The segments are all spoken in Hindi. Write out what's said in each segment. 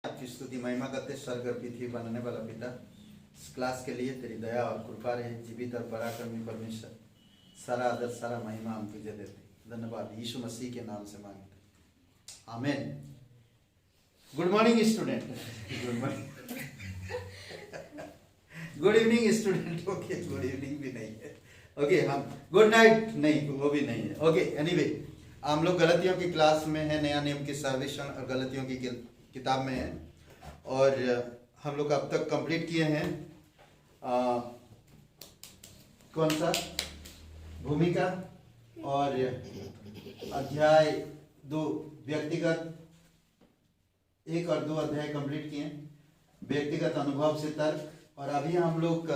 आपकी स्तुति महिमा करते स्वर्ग और पृथ्वी बनाने वाला पिता, इस क्लास के लिए तेरी दया और कृपा रहे। जीवित और पराक्रमी परमेश्वर, सारा आदर सारा महिमा हम तुझे देते। धन्यवाद, यीशु मसीह के नाम से मांगते, आमीन। Good morning student. Good morning. Good evening student. Okay, good evening भी नहीं है। ओके, हम गुड नाइट नहीं, वो भी नहीं है। ओके, एनीवे हम लोग गलतियों की क्लास में है, नया नियम की सर्वेक्षण और गलतियों की किताब में है। और हम लोग अब तक कंप्लीट किए हैं कौन सा, भूमिका, और अध्याय 2 व्यक्तिगत, 1 और 2 अध्याय कंप्लीट किए, व्यक्तिगत अनुभव से तर्क। और अभी हम लोग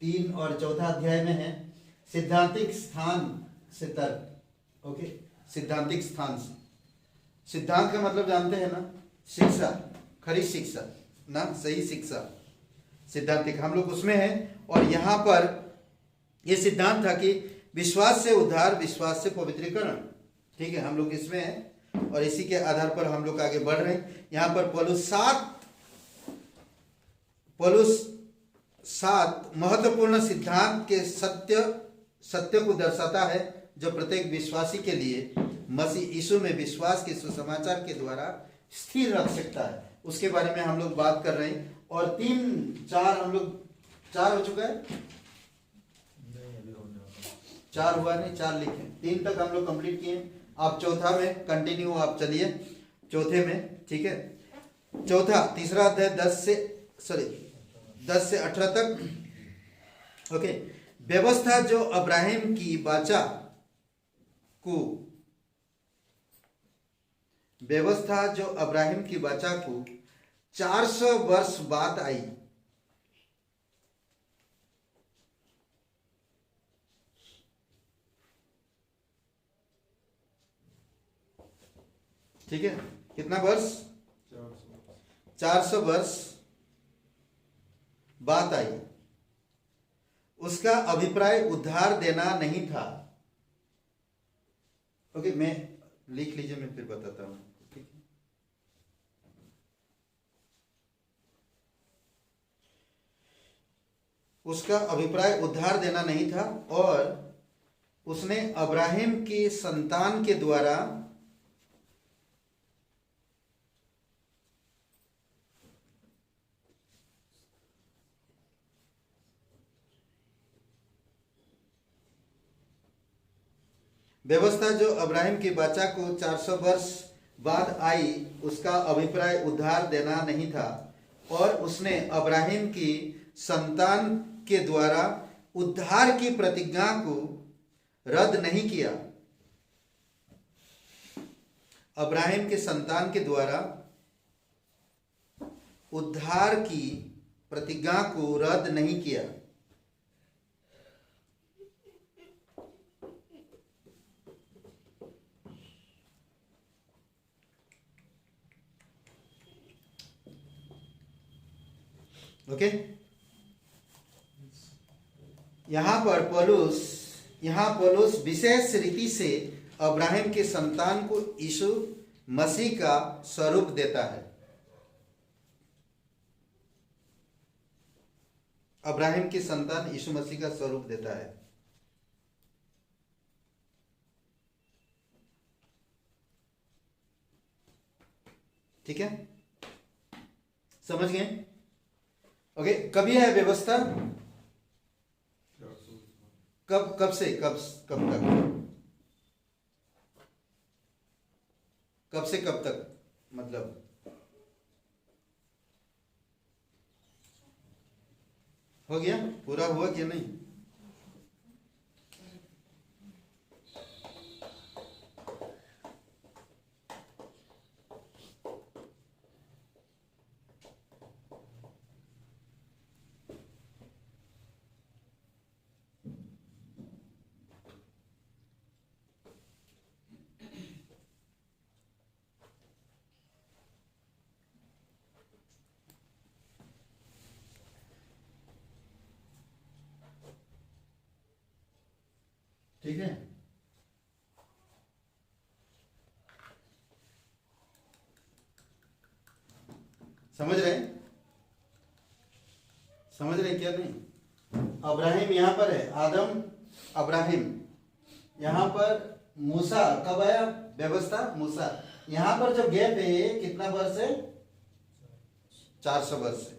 3 और 4 अध्याय में है, सिद्धांतिक स्थान से तर्क। ओके, सिद्धांतिक स्थान से, सिद्धांत का मतलब जानते हैं ना, शिक्षा, खरी शिक्षा ना, सही शिक्षा, सिद्धांतिक हम लोग उसमें हैं। और यहाँ पर ये सिद्धांत था कि विश्वास से उद्धार, विश्वास से पवित्रीकरण। ठीक है, हम लोग इसमें हैं और इसी के आधार पर हम लोग आगे बढ़ रहे हैं। यहाँ पर पौलुस 7 महत्वपूर्ण सिद्धांत के सत्य को दर्शाता है, जो प्रत्येक विश्वासी के लिए मसीह यीशु में विश्वास के सुसमाचार के द्वारा स्थिर रख सकता है। उसके बारे में हम लोग बात कर रहे हैं। और 3-4 हम लोग 4 हो चुका है, 4 हुआ नहीं, 4 लिखे, 3 तक हम लोग कंप्लीट किए। आप चौथा में कंटिन्यू आप चलिए, चौथे में। ठीक है, चौथा तीसरा अध्याय 10 से 18 तक। ओके, व्यवस्था जो अब्राहिम की वाचा को 400 वर्ष बाद आई। ठीक है, कितना वर्ष, 400 वर्ष बाद आई। उसका अभिप्राय उद्धार देना नहीं था। ओके, मैं लिख लीजिए, मैं फिर बताता हूं। ठीक है, उसका अभिप्राय उद्धार देना नहीं था, और उसने अब्राहिम की संतान के द्वारा व्यवस्था जो अब्राहिम की वाचा को 400 वर्ष बाद आई, उसका अभिप्राय उद्धार देना नहीं था, और उसने अब्राहिम की संतान के द्वारा उद्धार की प्रतिज्ञा को रद्द नहीं किया। अब्राहिम के संतान के द्वारा उद्धार की प्रतिज्ञा को रद्द नहीं किया। ओके, यहाँ पौलुस विशेष रीति से अब्राहिम के संतान को यीशु मसीह का स्वरूप देता है। अब्राहिम की संतान यीशु मसीह का स्वरूप देता है। ठीक है, समझ गए? ओके, कब यह है व्यवस्था, कब से कब तक, कब से कब तक, मतलब हो गया, पूरा हुआ कि नहीं? ठीक है, समझ रहे हैं? समझ रहे क्या नहीं? अब्राहिम यहाँ पर है, आदम अब्राहिम, यहाँ पर मूसा कब आया? व्यवस्था मूसा। यहाँ पर जो गैप है ये कितना वर्ष है? 400 वर्ष है।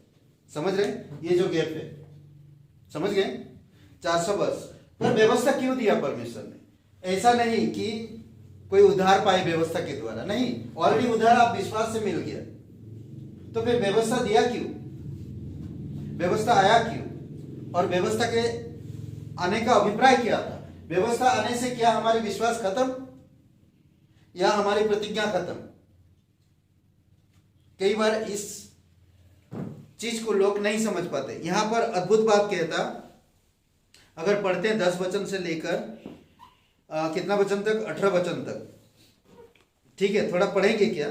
समझ रहे? ये जो गैप है, समझ गए? 400 वर्ष। पर व्यवस्था क्यों दिया परमेश्वर ने? ऐसा नहीं कि कोई उद्धार पाए व्यवस्था के द्वारा, नहीं, ऑलरेडी उद्धार आप विश्वास से मिल गया, तो फिर व्यवस्था दिया क्यों? व्यवस्था आया क्यों? और व्यवस्था के आने का अभिप्राय क्या था? व्यवस्था आने से क्या हमारे विश्वास खत्म या हमारी प्रतिज्ञा खत्म? कई बार इस चीज को लोग नहीं समझ पाते। यहां पर अद्भुत बात कहता, अगर पढ़ते हैं 10 वचन से लेकर कितना वचन तक? 18 वचन तक। ठीक है, थोड़ा पढ़ेंगे क्या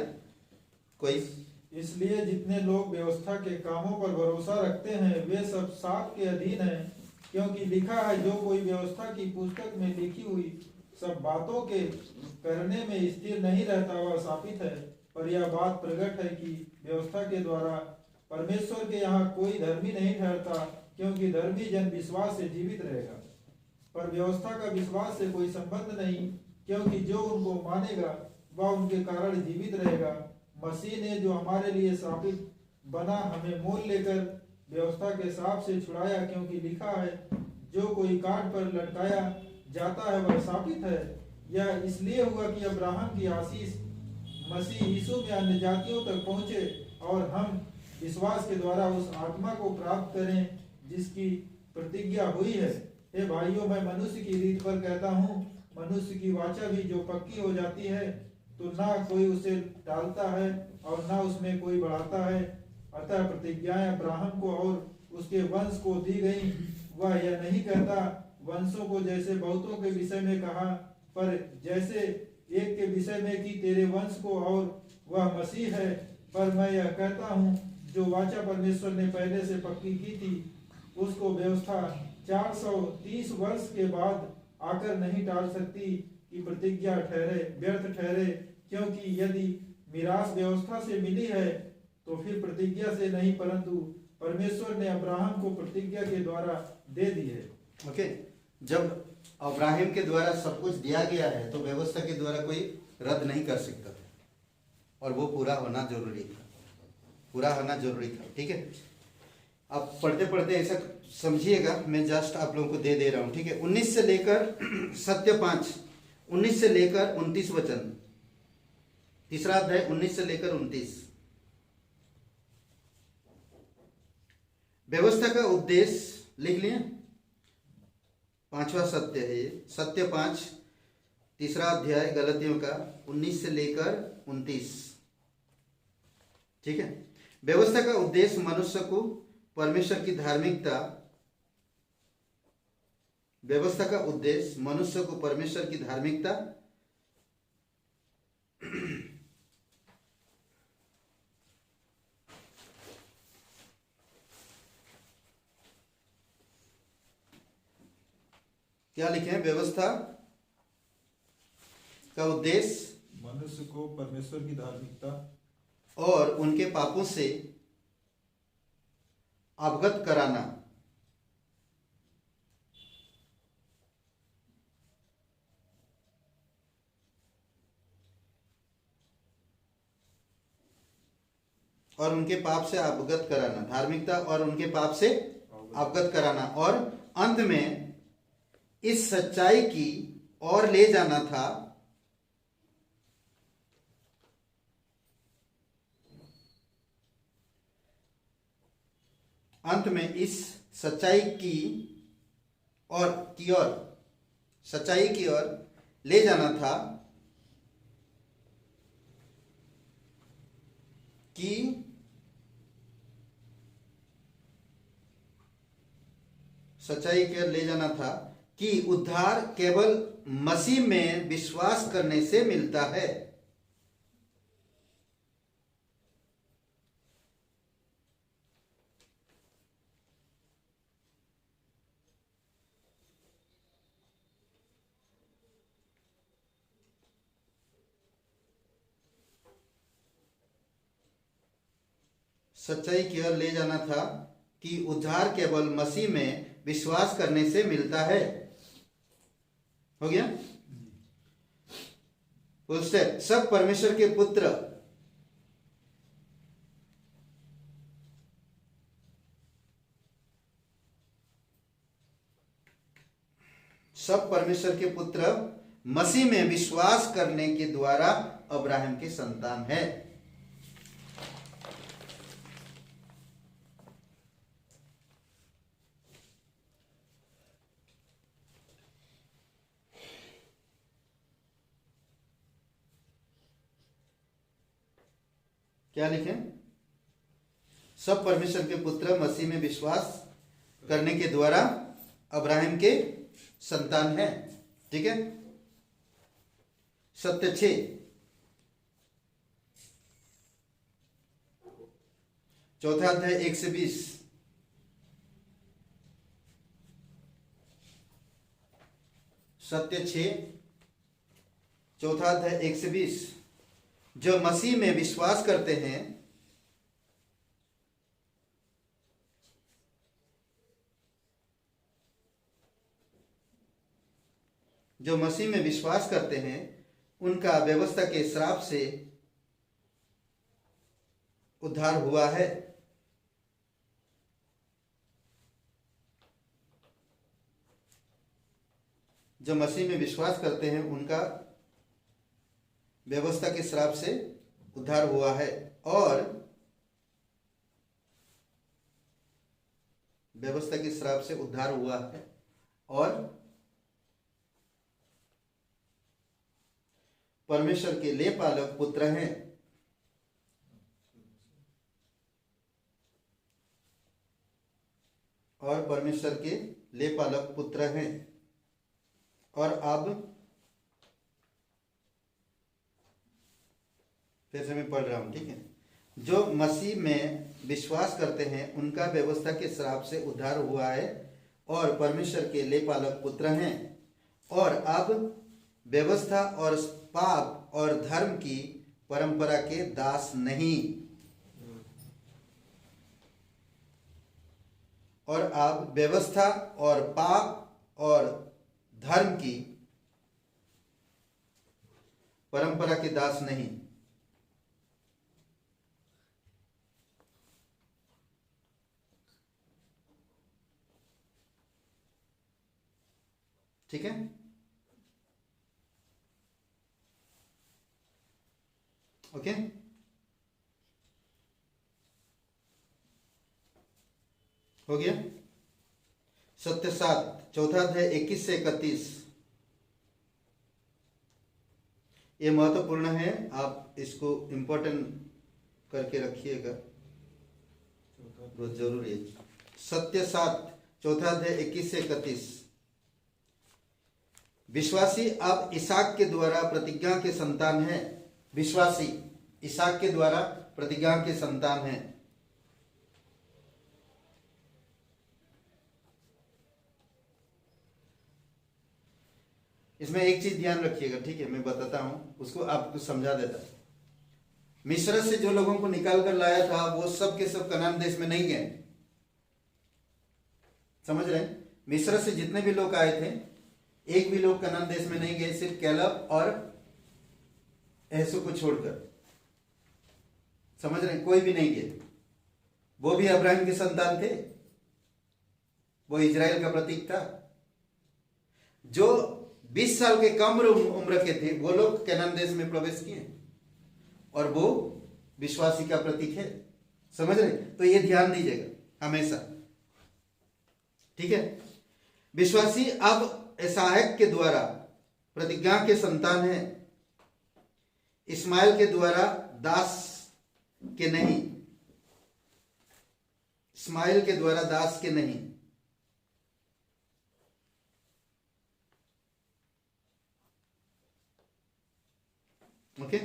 कोई? इसलिए जितने लोग व्यवस्था के कामों पर भरोसा रखते हैं वे सब शाप के अधीन हैं, क्योंकि लिखा है, जो कोई व्यवस्था की पुस्तक में लिखी हुई सब बातों के करने में स्थिर नहीं रहता वह शापित है। पर यह बात प्रकट है कि व्यवस्था के द्वारा परमेश्वर के यहाँ कोई धर्मी नहीं ठहरता, क्योंकि धर्मी जन विश्वास से जीवित रहेगा। पर व्यवस्था का विश्वास से कोई संबंध नहीं, क्योंकि जो उनको मानेगा वह उनके कारण जीवित रहेगा। मसीह ने जो हमारे लिए शापित बना हमें मोल लेकर व्यवस्था के शाप से छुड़ाया, क्योंकि लिखा है, जो कोई काट पर लटकाया जाता है वह शापित है। यह इसलिए हुआ कि अब्राहम की आशीष मसीह यीशु में अन्य जातियों तक पहुंचे और हम विश्वास के द्वारा उस आत्मा को प्राप्त करें जिसकी प्रतिज्ञा हुई है। हे भाइयों, मैं मनुष्य की रीत पर कहता हूँ, मनुष्य की वाचा भी जो पक्की हो जाती है तो ना कोई उसे टालता है और ना उसमें कोई बढ़ाता है। अतः प्रतिज्ञाएं अब्राहम को और उसके वंश को दी गई। वह यह नहीं कहता वंशों को जैसे बहुतों के विषय में कहा, पर जैसे एक के विषय में कि तेरे वंश को, और वह मसीह है। पर मैं यह कहता हूँ, जो वाचा परमेश्वर ने पहले से पक्की की थी उसको व्यवस्था 430 वर्ष के बाद आकर नहीं टाल सकती कि प्रतिज्ञा व्यर्थ ठहरे, क्योंकि यदि मिरास व्यवस्था से मिली है तो फिर प्रतिज्ञा से नहीं, परंतु परमेश्वर ने अब्राहम को प्रतिज्ञा के द्वारा दे दी है। ओके, जब अब्राहिम के द्वारा सब कुछ दिया गया है तो व्यवस्था के द्वारा कोई रद्द नहीं कर सकता था, और वो पूरा होना जरूरी था, पूरा होना जरूरी था। ठीक है, अब पढ़ते पढ़ते ऐसा समझिएगा, मैं जस्ट आप लोगों को दे रहा हूं। ठीक है, 19 से लेकर सत्य 5, 19 से लेकर 29 वचन, तीसरा अध्याय 19 से लेकर 29। व्यवस्था का उद्देश्य लिख लिए, 5वां सत्य है ये, सत्य 5, तीसरा अध्याय गलतियों का 19 से लेकर 29। ठीक है, व्यवस्था का उद्देश्य मनुष्य को परमेश्वर की धार्मिकता, व्यवस्था का उद्देश्य मनुष्य को परमेश्वर की धार्मिकता क्या लिखे हैं? व्यवस्था का उद्देश्य मनुष्य को परमेश्वर की धार्मिकता और उनके पापों से अवगत कराना। और उनके पाप से अवगत कराना, धार्मिकता और उनके पाप से अवगत कराना, और अंत में इस सच्चाई की ओर ले जाना था अंत में इस सच्चाई की ओर सच्चाई की ओर ले जाना था कि सच्चाई की ओर ले जाना था कि उद्धार केवल मसीह में विश्वास करने से मिलता है। सच्चाई की ओर ले जाना था कि उद्धार केवल मसीह में विश्वास करने से मिलता है। हो गया? उससे सब परमेश्वर के पुत्र मसीह में विश्वास करने के द्वारा अब्राहम के संतान है। क्या लिखें? सब परमेश्वर के पुत्र मसीह में विश्वास करने के द्वारा अब्राहम के संतान है। ठीक है? सत्य 6 चौथा अध्याय 1 से 20। सत्य 6 चौथा अध्याय 1 से 20। जो मसीह में विश्वास करते हैं उनका व्यवस्था के श्राप से उद्धार हुआ है। जो मसीह में विश्वास करते हैं उनका व्यवस्था के श्राप से उद्धार हुआ है और व्यवस्था के श्राप से उद्धार हुआ है और परमेश्वर के ले पालक पुत्र हैं। और परमेश्वर के ले पालक पुत्र हैं। और अब फिर से मैं पढ़ रहा हूं, ठीक है। जो मसीह में विश्वास करते हैं उनका व्यवस्था के श्राप से उद्धार हुआ है और परमेश्वर के ले पालक पुत्र हैं और अब व्यवस्था और पाप और धर्म की परंपरा के दास नहीं। और अब व्यवस्था और पाप और धर्म की परंपरा के दास नहीं। ठीक है? ओके? हो गया? सत्य 7 चौथा अध्याय 21 से 31। ये महत्वपूर्ण है, आप इसको इंपॉर्टेंट करके रखिएगा, बहुत जरूरी है। सत्य 7 चौथा अध्याय 21 से 31। विश्वासी अब इसहाक के द्वारा प्रतिज्ञा के संतान है। विश्वासी इसहाक के द्वारा प्रतिज्ञा के संतान है। इसमें एक चीज ध्यान रखिएगा, ठीक है? मैं बताता हूं, उसको आपको समझा देता हूं। मिस्र से जो लोगों को निकाल कर लाया था वो सब के सब कनान देश में नहीं गए। समझ रहे हैं? मिस्र से जितने भी लोग आए थे एक भी लोग कनान देश में नहीं गए, सिर्फ कैलब और यहोशू को छोड़कर। समझ रहे हैं? कोई भी नहीं गए। वो भी अब्राहम के संतान थे, वो इजराइल का प्रतीक था। जो 20 साल के कम उम्र के थे वो लोग कनान देश में प्रवेश किए और वो विश्वासी का प्रतीक है। समझ रहे? तो ये ध्यान दीजिएगा हमेशा, ठीक है? विश्वासी अब इसहाक के द्वारा प्रतिज्ञा के संतान है, इस्माइल के द्वारा दास के नहीं। इस्माइल के द्वारा दास के नहीं। ओके?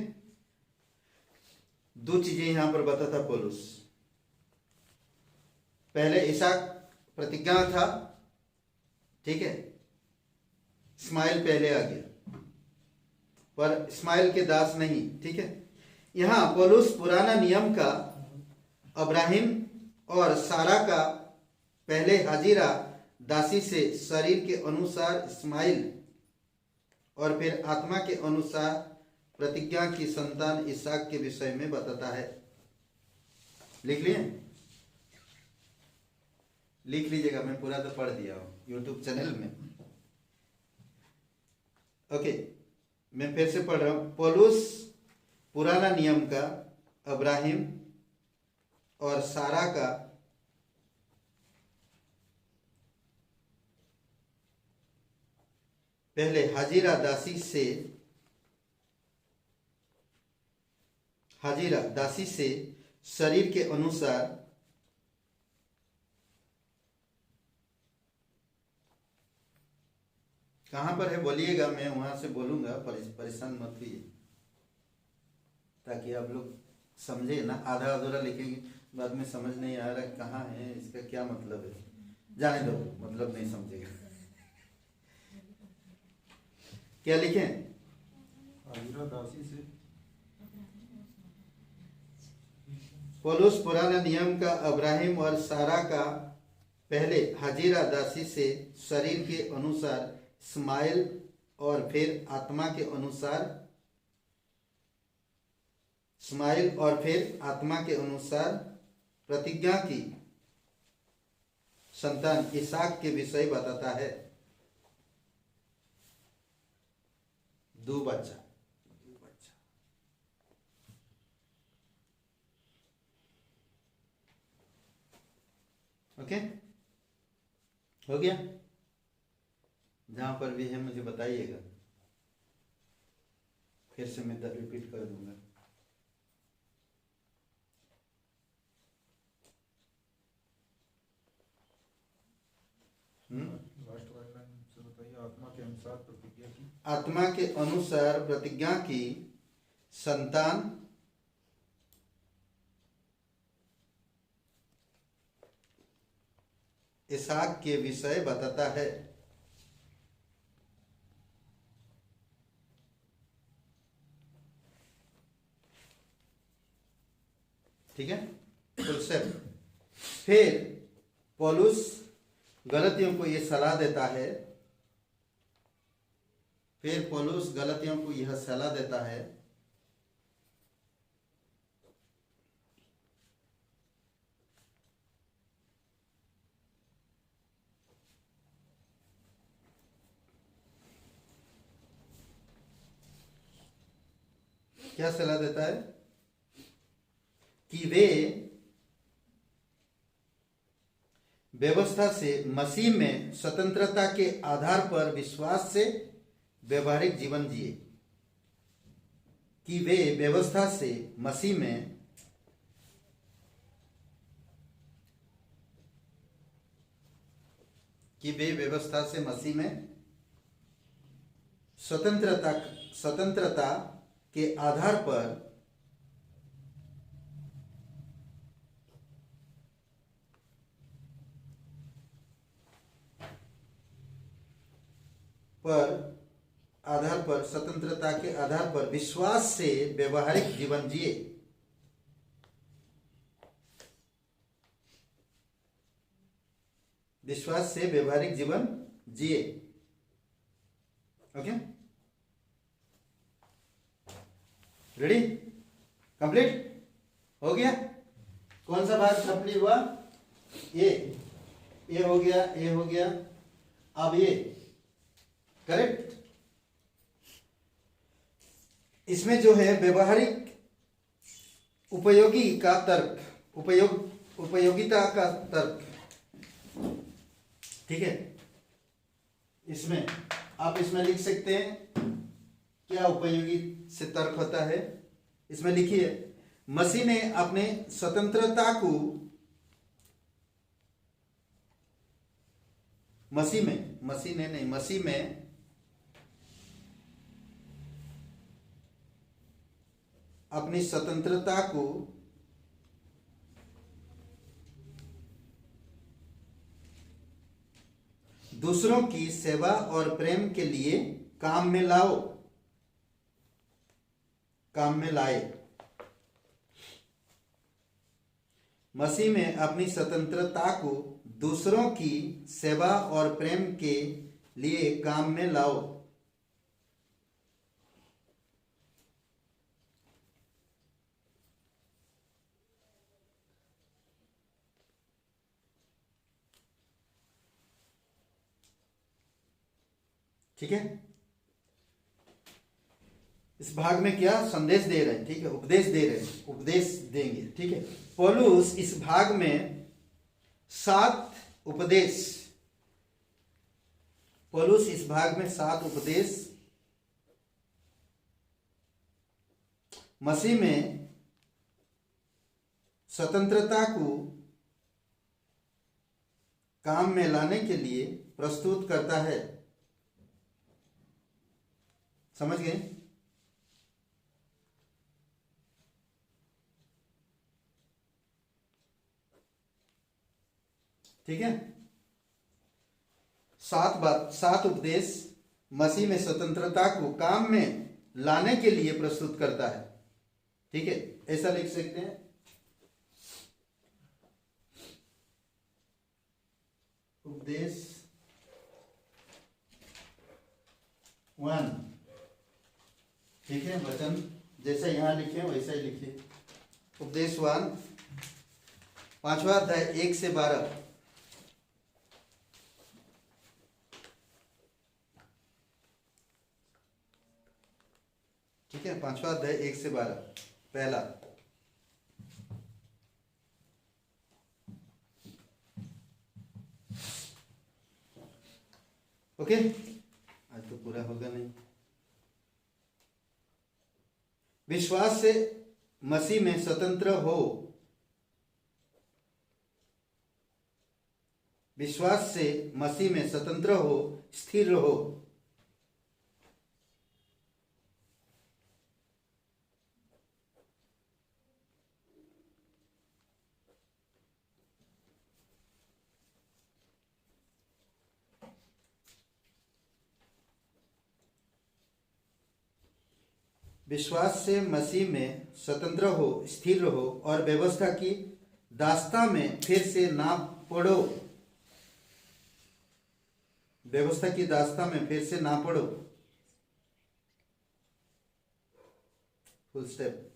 दो चीजें यहां पर बताता पौलुस। पहले इसहाक प्रतिज्ञा था, ठीक है? इस्माइल पहले आ गया, पर इस्माइल के दास नहीं, ठीक है? यहां पौलुस पुराना नियम का अब्राहिम और सारा का पहले हाजिरा दासी से शरीर के अनुसार इस्माइल और फिर आत्मा के अनुसार प्रतिज्ञा की संतान इसहाक के विषय में बताता है। लिख लिए? लिख लीजिएगा, मैं पूरा तो पढ़ दिया हूं यूट्यूब चैनल में। ओके, मैं फिर से पढ़ रहा हूं। पौलुस पुराना नियम का अब्राहिम और सारा का पहले हाजिरा दासी से शरीर के अनुसार कहां पर है बोलिएगा, मैं वहां से बोलूंगा, परेशान मत होइए, ताकि आप लोग समझे ना। आधा अधूरा लिखेंगे, बाद में समझ नहीं आ रहा कहाँ है, इसका क्या मतलब है, जाने दो, मतलब नहीं समझेगा। क्या लिखें? हाजिरा दासी से पौलुस पुराना नियम का अब्राहिम और सारा का पहले हाजिरा दासी से शरीर के अनुसार इस्माइल और फिर आत्मा के अनुसार प्रतिज्ञा की संतान इसहाक के विषय बताता है। दो बच्चा। ओके, हो गया? जहां पर भी है मुझे बताइएगा, फिर से मैं रिपीट कर दूंगा। लास्ट वाला लाइन से बताइए। आत्मा के अनुसार प्रतिज्ञा की, आत्मा के अनुसार प्रतिज्ञा की संतान इसहाक के विषय बताता है। ठीक है, फुल स्टॉप। फिर पौलुस गलतियों को यह सलाह देता है, क्या सलाह देता है? कि वे व्यवस्था से मसीह में स्वतंत्रता के आधार पर विश्वास से व्यवहारिक जीवन जिए। कि वे व्यवस्था से मसीह में स्वतंत्रता के आधार पर स्वतंत्रता के आधार पर विश्वास से व्यवहारिक जीवन जिए। Okay, ready? कंप्लीट हो गया? कौन सा बात कंप्लीट हुआ? ए हो गया, अब ये करेक्ट। इसमें जो है व्यवहारिक उपयोगिता का तर्क, ठीक है। इसमें आप लिख सकते हैं क्या उपयोगी से तर्क होता है। इसमें लिखिए, मसीह ने अपने स्वतंत्रता को मसीह में अपनी स्वतंत्रता को दूसरों की सेवा और प्रेम के लिए काम में लाए। मसीह में अपनी स्वतंत्रता को दूसरों की सेवा और प्रेम के लिए काम में लाओ। ठीक है, इस भाग में क्या संदेश दे रहे हैं, ठीक है, उपदेश दे रहे हैं, उपदेश देंगे। ठीक है, पौलुस इस भाग में 7 उपदेश, पौलुस इस भाग में 7 उपदेश मसीह में स्वतंत्रता को काम में लाने के लिए प्रस्तुत करता है। समझ गए? ठीक है, 7 उपदेश मसीह में स्वतंत्रता को काम में लाने के लिए प्रस्तुत करता है। ठीक है, ऐसा लिख सकते हैं। उपदेश 1, ठीक है, वचन जैसा यहां लिखे वैसा ही लिखिए। उपदेश 1, 5वां अध्याय 1 से 12। ठीक है, 5वां अध्याय 1 से 12, पहला। ओके, आज तो पूरा होगा नहीं। विश्वास से मसीह में स्वतंत्र हो। विश्वास से मसीह में स्वतंत्र हो, स्थिर रहो। विश्वास से मसीह में स्वतंत्र हो, स्थिर रहो और व्यवस्था की दास्ता में फिर से ना पड़ो। व्यवस्था की दास्ता में फिर से ना पड़ो। Full step.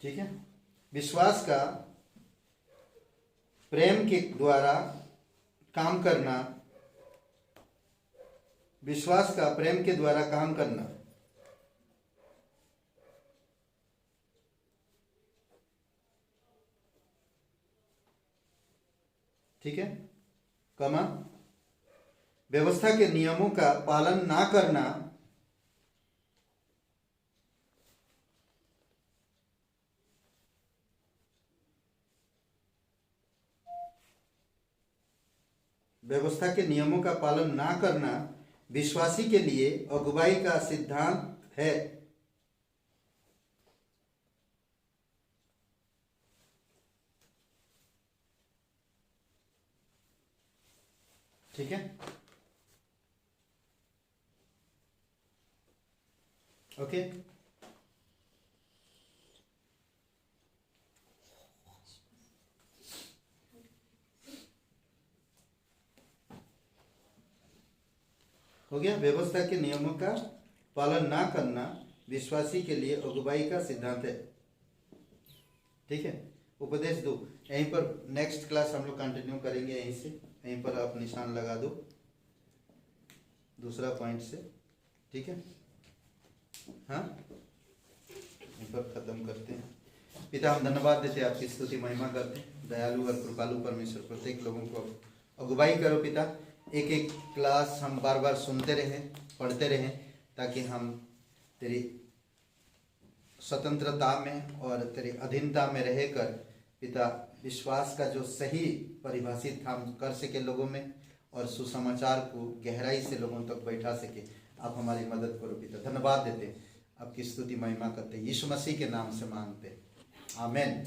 ठीक है, विश्वास का प्रेम के द्वारा काम करना, विश्वास का प्रेम के द्वारा काम करना। ठीक है, कमा व्यवस्था के नियमों का पालन ना करना, व्यवस्था के नियमों का पालन ना करना विश्वासी के लिए अगुवाई का सिद्धांत है। ठीक है, ओके। हो गया, व्यवस्था के नियमों का पालन ना करना विश्वासी के लिए अगुवाई का सिद्धांत है। ठीक है, उपदेश 2, यहीं पर नेक्स्ट क्लास हम लोग कंटिन्यू करेंगे। यहीं से, यहीं पर आप निशान लगा दो दूसरा पॉइंट से। ठीक है, हाँ, यहीं पर खत्म करते हैं। पिता, हम धन्यवाद देते हैं, आपकी स्तुति महिमा करते हैं। दयालु और कृपालु परमेश्वर, प्रत्येक लोगों को अगुवाई करो पिता। एक एक क्लास हम बार बार सुनते रहें, पढ़ते रहें, ताकि हम तेरी स्वतंत्रता में और तेरी अधीनता में रहकर पिता विश्वास का जो सही परिभाषित हम कर सके लोगों में, और सुसमाचार को गहराई से लोगों तक बैठा सके। आप हमारी मदद करो पिता। धन्यवाद देते, आपकी स्तुति महिमा करते, यीशु मसीह के नाम से मांगते, आमीन।